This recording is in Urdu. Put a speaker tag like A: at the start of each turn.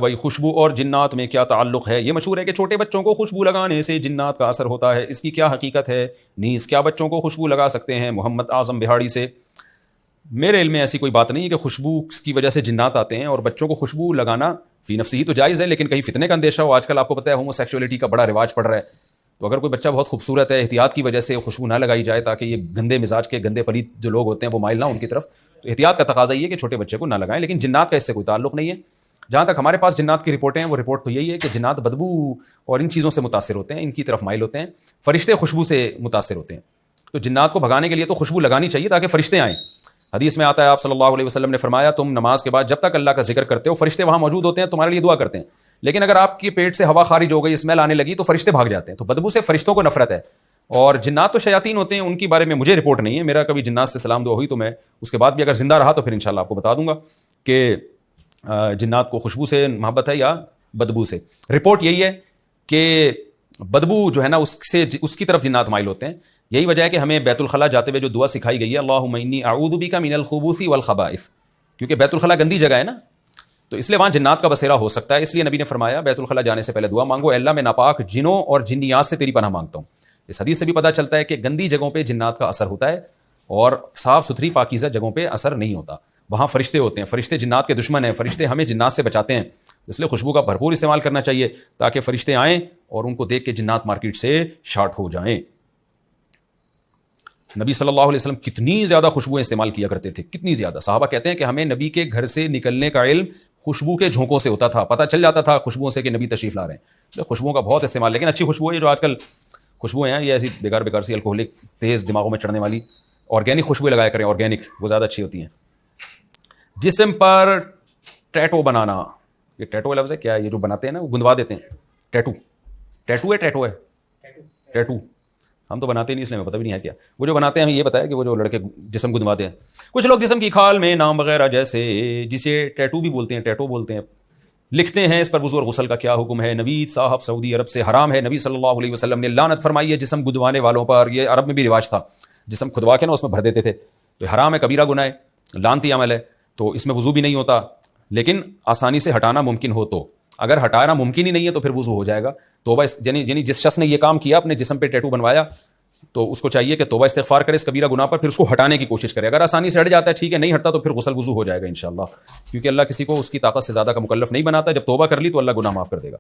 A: بھائی خوشبو اور جنات میں کیا تعلق ہے؟ یہ مشہور ہے کہ چھوٹے بچوں کو خوشبو لگانے سے جنات کا اثر ہوتا ہے، اس کی کیا حقیقت ہے؟ نیز کیا بچوں کو خوشبو لگا سکتے ہیں؟ محمد اعظم بہاڑی سے۔ میرے علم میں ایسی کوئی بات نہیں ہے کہ خوشبو کی وجہ سے جنات آتے ہیں، اور بچوں کو خوشبو لگانا فی نفسی ہی تو جائز ہے، لیکن کہیں فتنے کا اندیشہ ہو۔ آج کل آپ کو پتہ ہے ہومو سیکشولیٹی کا بڑا رواج پڑ رہا ہے، تو اگر کوئی بچہ بہت خوبصورت ہے، احتیاط کی وجہ سے خوشبو نہ لگائی جائے تاکہ یہ گندے مزاج کے گندے پلید جو لوگ ہوتے ہیں وہ مائل نہ ان کی طرف، تو احتیاط کا تقاضا یہ ہے کہ چھوٹے بچے کو نہ لگائیں، لیکن جنات کا اس سے کوئی تعلق نہیں ہے۔ جہاں تک ہمارے پاس جنات کی رپورٹیں ہیں، وہ رپورٹ تو یہی ہے کہ جنات بدبو اور ان چیزوں سے متاثر ہوتے ہیں، ان کی طرف مائل ہوتے ہیں، فرشتے خوشبو سے متاثر ہوتے ہیں، تو جنات کو بھگانے کے لیے تو خوشبو لگانی چاہیے تاکہ فرشتے آئیں۔ حدیث میں آتا ہے، آپ صلی اللہ علیہ وسلم نے فرمایا، تم نماز کے بعد جب تک اللہ کا ذکر کرتے ہو فرشتے وہاں موجود ہوتے ہیں، تمہارے لیے دعا کرتے ہیں، لیکن اگر آپ کے پیٹ سے ہوا خارج ہو گئی، اسمیل آنے لگی، تو فرشتے بھاگ جاتے ہیں۔ تو بدبو سے فرشتوں کو نفرت ہے، اور جنات تو شیاطین ہوتے ہیں، ان کے بارے میں مجھے رپورٹ نہیں ہے، میرا کبھی جنات سے سلام دعا ہوئی تو میں اس کے بعد بھی اگر زندہ رہا تو پھر انشاءاللہ آپ کو بتا دوں گا کہ جنات کو خوشبو سے محبت ہے یا بدبو سے۔ رپورٹ یہی ہے کہ بدبو جو ہے نا اس کی طرف جنات مائل ہوتے ہیں۔ یہی وجہ ہے کہ ہمیں بیت الخلاء جاتے ہوئے جو دعا سکھائی گئی ہے، اللہم انی اعوذ بک من الخبث والخبائث، کیونکہ بیت الخلاء گندی جگہ ہے نا، تو اس لیے وہاں جنات کا بسیرا ہو سکتا ہے۔ اس لیے نبی نے فرمایا بیت الخلاء جانے سے پہلے دعا مانگو، اے اللہ میں ناپاک جنوں اور جنیات سے تیری پناہ مانگتا ہوں۔ اس حدیث سے بھی پتہ چلتا ہے کہ گندی جگہوں پہ جنات کا اثر ہوتا ہے، اور صاف ستھری پاکیزہ جگہوں پہ اثر نہیں ہوتا، وہاں فرشتے ہوتے ہیں، فرشتے جنات کے دشمن ہیں، فرشتے ہمیں جنات سے بچاتے ہیں، اس لیے خوشبو کا بھرپور استعمال کرنا چاہیے تاکہ فرشتے آئیں اور ان کو دیکھ کے جنات مارکیٹ سے شارٹ ہو جائیں۔ نبی صلی اللہ علیہ وسلم کتنی زیادہ خوشبوئیں استعمال کیا کرتے تھے، کتنی زیادہ۔ صحابہ کہتے ہیں کہ ہمیں نبی کے گھر سے نکلنے کا علم خوشبو کے جھونکوں سے ہوتا تھا، پتہ چل جاتا تھا خوشبوؤں سے کہ نبی تشریف لا رہے ہیں۔ خوشبوؤں کا بہت استعمال، لیکن اچھی خوشبو ہے جو آج کل خوشبوئیں ہیں یہ ایسی بیکار سی الکوہلک تیز دماغوں میں چڑھنے والی، آرگینک خوشبوئیں لگایا کریں، آرگینک، وہ زیادہ اچھی ہوتی ہیں۔ جسم پر ٹیٹو بنانا، یہ ٹیٹو لفظ ہے کیا؟ یہ جو بناتے ہیں نا وہ گندوا دیتے ہیں، ٹیٹو ہے ٹیٹو ہم تو بناتے نہیں، اس لیے ہمیں پتہ بھی نہیں ہے کیا۔ وہ جو بناتے ہیں ہمیں یہ پتہ ہے کہ وہ جو لڑکے جسم گندواتے ہیں۔ کچھ لوگ جسم کی کھال میں نام وغیرہ جیسے جسے ٹیٹو بھی بولتے ہیں، ٹیٹو بولتے ہیں، لکھتے ہیں، اس پر وضو اور غسل کا کیا حکم ہے؟ نوید صاحب سعودی عرب سے۔ حرام ہے، نبی صلی اللہ علیہ وسلم نے لعنت فرمائی ہے جسم گندوانے والوں پر۔ یہ عرب میں بھی رواج تھا، جسم کھدوا کے نا اس میں بھر دیتے تھے، تو حرام ہے، کبیرہ گناہ ہے، لعنتی عمل ہے، تو اس میں وضو بھی نہیں ہوتا، لیکن آسانی سے ہٹانا ممکن ہو تو، اگر ہٹانا ممکن ہی نہیں ہے تو پھر وضو ہو جائے گا۔ توبہ یعنی جس شخص نے یہ کام کیا، اپنے جسم پہ ٹیٹو بنوایا، تو اس کو چاہیے کہ توبہ استغفار کرے اس کبیرہ گناہ پر، پھر اس کو ہٹانے کی کوشش کرے۔ اگر آسانی سے ہٹ جاتا ہے ٹھیک ہے، نہیں ہٹتا تو پھر غسل وضو ہو جائے گا انشاءاللہ، کیونکہ اللہ کسی کو اس کی طاقت سے زیادہ کا مکلف نہیں بناتا۔ جب توبہ کر لی تو اللہ گناہ معاف کر دے گا۔